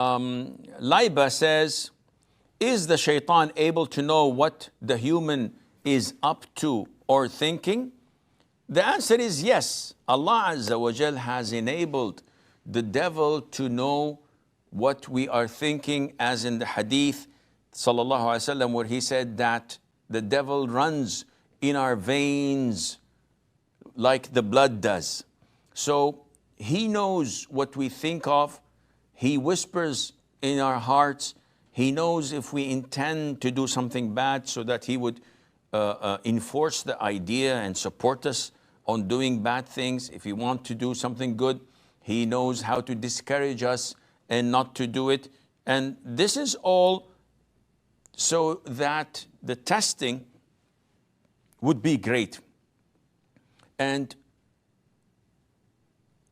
Laiba says, is the shaitan able to know what the human is up to or thinking? The answer is yes. Allah Azza wa Jal has enabled the devil to know what we are thinking, as in the hadith sallallahu alaihi wasallam, where he said that the devil runs in our veins like the blood does. So he knows what we think of. He whispers in our hearts. He knows if we intend to do something bad, so that he would enforce the idea and support us on doing bad things. If we want to do something good, he knows how to discourage us and not to do it. And this is all so that the testing would be great. And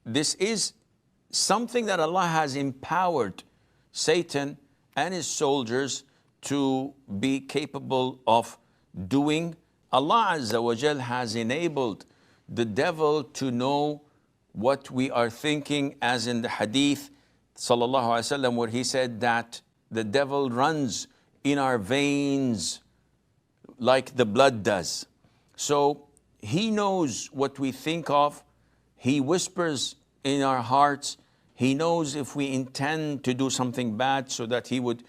this is something that Allah has empowered Satan and his soldiers to be capable of doing. Allah Azza wa Jal has enabled the devil to know what we are thinking, as in the hadith sallallahu alaihi wasallam, where he said that the devil runs in our veins like the blood does. So he knows what we think of. He whispers in our hearts. He knows if we intend to do something bad, so that he would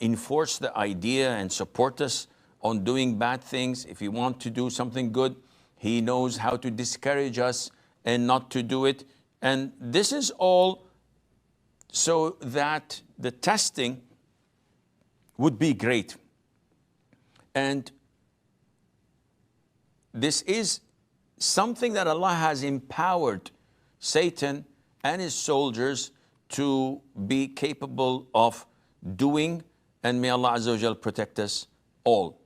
enforce the idea and support us on doing bad things. If we want to do something good, he knows how to discourage us and not to do it. And this is all so that the testing would be great. And this is something that Allah has empowered Satan and his soldiers to be capable of doing. And may Allah Azza wa Jal protect us all.